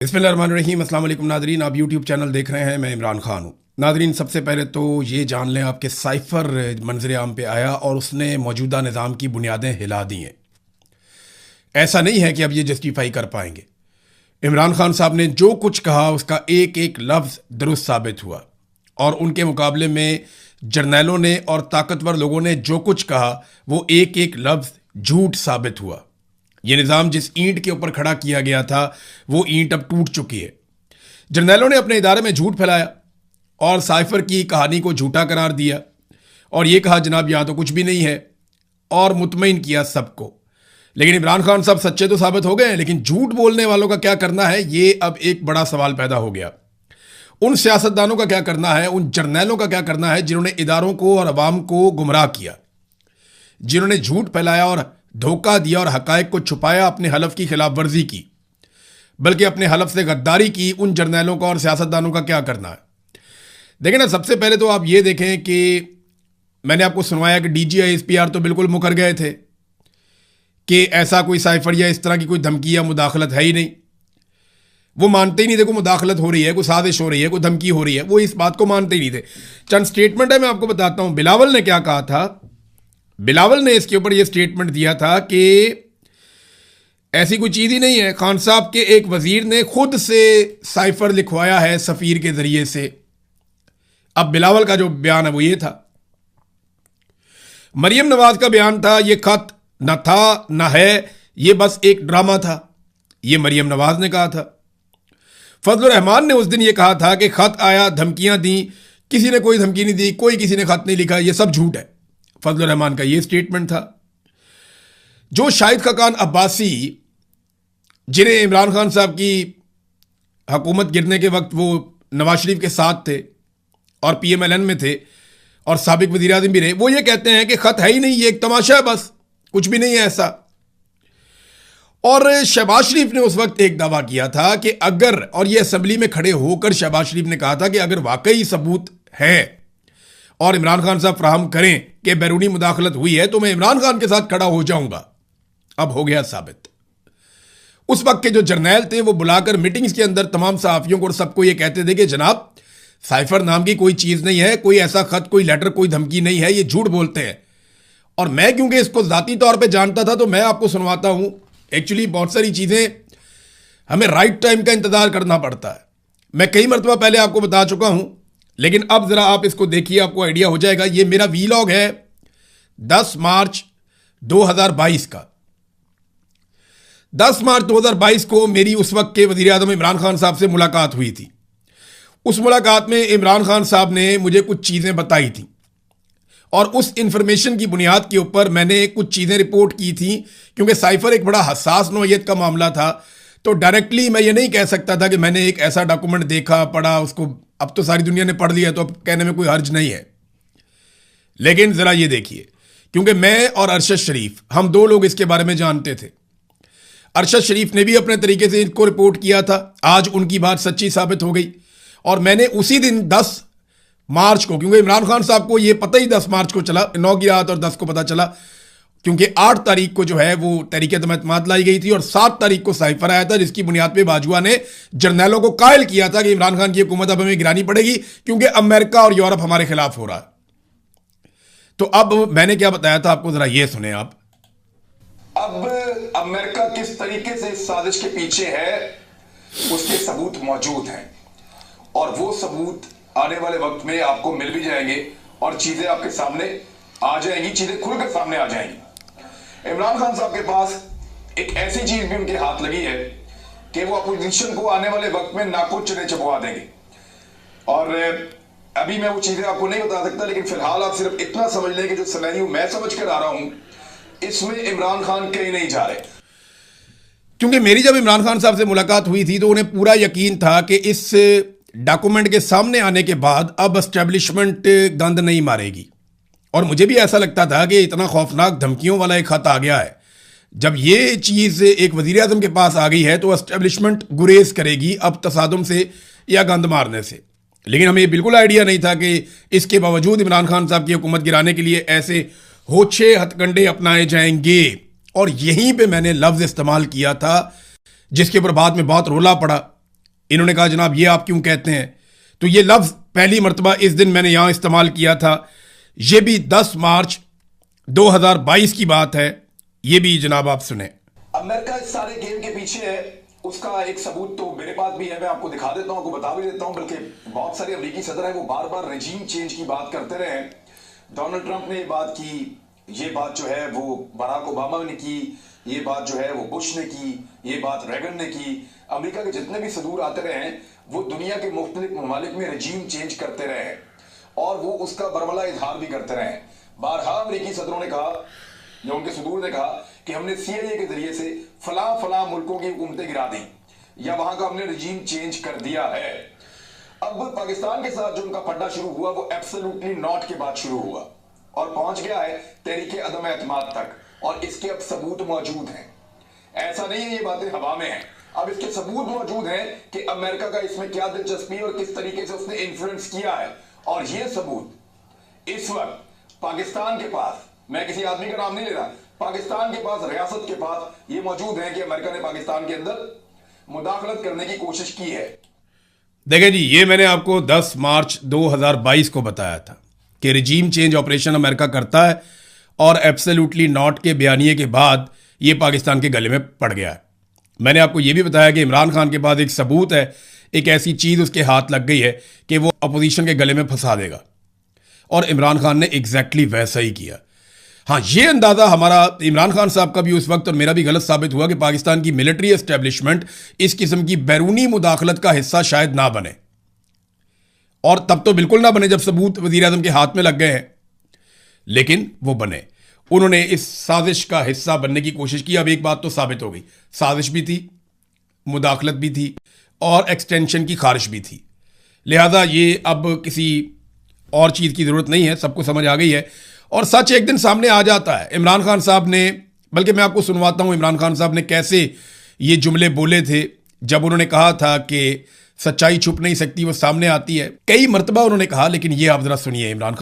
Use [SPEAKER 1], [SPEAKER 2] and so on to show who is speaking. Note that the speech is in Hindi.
[SPEAKER 1] बिस्मिल्लाहिर्रहमानिर्रहीम। अस्सलाम वालेकुम नादरीन, आप यूट्यूब चैनल देख रहे हैं। मैं इमरान खान हूँ। नादरीन, सबसे पहले तो ये जान लें आपके साइफ़र मंजर आम पे आया और उसने मौजूदा निज़ाम की बुनियादें हिला दी हैं। ऐसा नहीं है कि अब ये जस्टिफाई कर पाएंगे। इमरान खान साहब ने जो कुछ कहा उसका एक एक लफ्ज़ दुरुस्त साबित हुआ और उनके मुकाबले में जर्नैलों ने और ताकतवर लोगों ने जो कुछ कहा वो एक एक लफ्ज़ झूठ साबित हुआ। ये निज़ाम जिस ईंट के ऊपर खड़ा किया गया था वो ईंट अब टूट चुकी है। जर्नैलों ने अपने इदारे में झूठ फैलाया और साइफर की कहानी को झूठा करार दिया और ये कहा जनाब यहाँ तो कुछ भी नहीं है और मुतमईन किया सबको। लेकिन इमरान खान साहब सच्चे तो साबित हो गए हैं, लेकिन झूठ बोलने वालों का क्या करना है ये अब एक बड़ा सवाल पैदा हो गया। उन सियासतदानों का क्या करना है, उन जर्नैलों का क्या करना है जिन्होंने इदारों को और अवाम को गुमराह किया, जिन्होंने झूठ फैलाया और धोखा दिया और हकायक को छुपाया, अपने हलफ की खिलाफ वर्जी की, बल्कि अपने हलफ से गद्दारी की। उन जर्नैलों का और सियासतदानों का क्या करना है? देखें ना, सबसे पहले तो आप ये देखें कि मैंने आपको सुनवाया कि DGI SPR तो बिल्कुल मुकर गए थे कि ऐसा कोई साइफर या इस तरह की कोई धमकी या मुदाखलत है ही नहीं। वो मानते ही नहीं थे कोई मुदाखलत हो रही है, कोई साजिश हो रही है, कोई धमकी हो रही है। वो इस बात को मानते ही नहीं थे। चंद स्टेटमेंट है, मैं आपको बताता हूं। बिलावल ने क्या कहा था। बिलावल ने इसके ऊपर यह स्टेटमेंट दिया था कि ऐसी कोई चीज़ ही नहीं है। खान साहब के एक वजीर ने खुद से साइफर लिखवाया है सफ़ीर के ज़रिए से। अब बिलावल का जो बयान है वो ये था। मरियम नवाज का बयान था ये खत न था न है, ये बस एक ड्रामा था। ये मरियम नवाज ने कहा था। फजलुर रहमान ने उस दिन ये कहा था कि खत आया, धमकियां दी। किसी ने कोई धमकी नहीं दी, कोई किसी ने खत नहीं लिखा, ये सब झूठ है। फजलुर रहमान का ये स्टेटमेंट था। जो शाहिद खाकान अब्बासी, जिन्हें इमरान खान साहब की हुकूमत गिरने के वक्त वो नवाज शरीफ के साथ थे और PMLN में थे और साबिक वज़ीर आज़म भी रहे, वो ये कहते हैं कि खत है ही नहीं, ये एक तमाशा है, बस कुछ भी नहीं है ऐसा। और शहबाज शरीफ ने उस वक्त एक दावा किया था कि अगर, और ये असेंबली में खड़े होकर शहबाज शरीफ ने कहा था कि अगर वाकई सबूत है और इमरान खान साहब फराहम करें कि बैरूनी मुदाखलत हुई है तो मैं इमरान खान के साथ खड़ा हो जाऊंगा। अब हो गया साबित। उस वक्त के जो जर्नैल थे वो बुलाकर मीटिंग्स के अंदर तमाम सहाफियों को और सबको ये कहते थे कि जनाब साइफर नाम की कोई चीज़ नहीं है, कोई ऐसा खत, कोई लेटर, कोई धमकी नहीं है, ये झूठ बोलते हैं। और मैं क्योंकि इसको ज़ाती तौर पे जानता था तो मैं आपको सुनवाता हूँ। एक्चुअली बहुत सारी चीज़ें हमें राइट टाइम का इंतज़ार करना पड़ता है। मैं कई मरतबा पहले आपको बता चुका हूँ, लेकिन अब ज़रा आप इसको देखिए, आपको आइडिया हो जाएगा। ये मेरा वीलॉग है 10 मार्च 2022 का। 10 मार्च 2022 को मेरी उस वक्त के वज़ीर आज़म इमरान खान साहब से मुलाकात हुई थी। उस मुलाकात में इमरान खान साहब ने मुझे कुछ चीज़ें बताई थी और उस इंफॉर्मेशन की बुनियाद के ऊपर मैंने कुछ चीज़ें रिपोर्ट की थी। क्योंकि साइफर एक बड़ा हसास नौइयत का मामला था तो डायरेक्टली मैं ये नहीं कह सकता था कि मैंने एक ऐसा डॉक्यूमेंट देखा, पढ़ा, उसको अब तो सारी दुनिया ने पढ़ लिया तो अब कहने में कोई हर्ज नहीं है। लेकिन ज़रा ये देखिए, क्योंकि मैं और अरशद शरीफ, हम दो लोग इसके बारे में जानते थे। अरशद शरीफ ने भी अपने तरीके से इसको रिपोर्ट किया था। आज उनकी बात सच्ची साबित हो गई और मैंने उसी दिन 10 मार्च को, क्योंकि इमरान खान साहब को ये पता ही 10 मार्च को चला, 9 की रात और 10 को पता चला, क्योंकि 8 तारीख को जो है वो तहरीक-ए-एतमाद लाई गई थी और 7 तारीख को साइफर आया था जिसकी बुनियाद पे बाजुआ ने जर्नैलों को कायल किया था कि इमरान खान की हुकूमत अब हमें गिरानी पड़ेगी क्योंकि अमेरिका और यूरोप हमारे खिलाफ हो रहा है। तो अब मैंने क्या बताया था आपको, जरा ये सुने आप।
[SPEAKER 2] अब अमेरिका किस तरीके से इस साजिश के पीछे है उसके सबूत मौजूद हैं और वो सबूत आने वाले वक्त में आपको मिल भी जाएंगे और चीजें आपके सामने आ जाएंगी, चीजें खुलकर सामने आ जाएंगी। इमरान खान साहब के पास एक ऐसी चीज भी उनके हाथ लगी है कि वो अपोजिशन को आने वाले वक्त में नाखून चने चबवा देंगे। और अभी मैं वो चीजें आपको नहीं बता सकता, लेकिन फिलहाल आप सिर्फ इतना समझ लें कि जो सिनेरियो मैं समझ कर आ रहा हूं इसमें इमरान खान कहीं नहीं जा रहे।
[SPEAKER 1] क्योंकि मेरी जब इमरान खान साहब से मुलाकात हुई थी तो उन्हें पूरा यकीन था कि इस डॉक्यूमेंट के सामने आने के बाद अब एस्टेब्लिशमेंट गंद नहीं मारेगी। और मुझे भी ऐसा लगता था कि इतना खौफनाक धमकियों वाला एक खत आ गया है, जब ये चीज़ एक वज़ीर आज़म के पास आ गई है तो एस्टेब्लिशमेंट गुरेज करेगी अब तसादुम से या गंद मारने से। लेकिन हमें ये बिल्कुल आइडिया नहीं था कि इसके बावजूद इमरान खान साहब की हुकूमत गिराने के लिए ऐसे होछे हथकंडे अपनाए जाएंगे। और यहीं पे मैंने लफ्ज़ इस्तेमाल किया था जिसके ऊपर बाद में बहुत रोला पड़ा इन्होंने कहा जनाब ये आप क्यों कहते हैं, तो ये लफ्ज पहली मर्तबा इस दिन मैंने यहां इस्तेमाल किया था। ये भी 10 मार्च 2022 की बात है, ये भी जनाब आप सुने।
[SPEAKER 2] अमेरिका इस सारे गेम के पीछे है, उसका एक सबूत तो मेरे पास भी है, मैं आपको दिखा देता हूं, आपको बता भी देता हूं। बल्कि बहुत सारे अमेरिकी सदर हैं वो बार बार रेजीम चेंज की बात करते रहे। डोनाल्ड ट्रंप ने ये बात की, ये बात जो है वो बराक ओबामा ने की, ये बात जो है वो बुश ने की, ये बात रेगन ने की। अमेरिका के जितने भी सदूर आते रहे हैं वो दुनिया के मुख्तलिफ ममालिक में रजीम चेंज करते रहे हैं और वो उसका बरमला इजहार भी करते रहे हैं। बारहा अमेरिकी सदरों ने कहा, जो उनके सदूर ने कहा कि हमने CIA के जरिए से फला मुल्कों की हुकूमतें गिरा दी या वहां का हमने रजीम चेंज कर दिया है। अब पाकिस्तान के साथ जो उनका फड्डा शुरू हुआ वो एब्सोल्युटली नॉट के बाद शुरू हुआ और पहुंच गया है तहरीके अदम एतमाद तक, और इसके अब सबूत मौजूद हैं। ऐसा नहीं है ये बातें हवा में हैं, अब इसके सबूत मौजूद हैं कि अमेरिका का इसमें क्या दिलचस्पी और किस तरीके से उसने इन्फ्लुएंस किया है। और ये सबूत इस वक्त पाकिस्तान के पास, मैं किसी आदमी का नाम नहीं ले रहा, पाकिस्तान के पास, रियासत के पास ये मौजूद है कि अमेरिका ने पाकिस्तान के अंदर मुदाखलत करने की कोशिश की है।
[SPEAKER 1] देखें जी, ये मैंने आपको 10 मार्च 2022 को बताया था कि रिजीम चेंज ऑपरेशन अमेरिका करता है और एब्सोल्युटली नॉट के बयानिए के बाद ये पाकिस्तान के गले में पड़ गया है। मैंने आपको ये भी बताया कि इमरान खान के पास एक सबूत है, एक ऐसी चीज़ उसके हाथ लग गई है कि वो अपोजिशन के गले में फंसा देगा, और इमरान खान ने एग्जैक्टली वैसा ही किया। हाँ, ये अंदाज़ा हमारा इमरान खान साहब का भी उस वक्त और मेरा भी गलत साबित हुआ कि पाकिस्तान की मिलिट्री एस्टेब्लिशमेंट इस किस्म की बैरूनी मुदाखलत का हिस्सा शायद ना बने, और तब तो बिल्कुल ना बने जब सबूत वज़ीर आज़म के हाथ में लग गए हैं, लेकिन वो बने। उन्होंने इस साजिश का हिस्सा बनने की कोशिश की। अब एक बात तो साबित हो गई, साजिश भी थी, मुदाखलत भी थी और एक्सटेंशन की ख्वाहिश भी थी। लिहाजा ये अब किसी और चीज़ की ज़रूरत नहीं है, सबको समझ आ गई है और सच एक दिन सामने आ जाता है। इमरान खान साहब ने, बल्कि मैं आपको सुनवाता हूँ इमरान खान साहब ने कैसे ये जुमले बोले थे जब उन्होंने कहा था कि सच्चाई छुप नहीं सकती, वो सामने आती है। कई मरतबा उन्होंने कहा, लेकिन ये आप ज़रा सुनिए इमरान खान।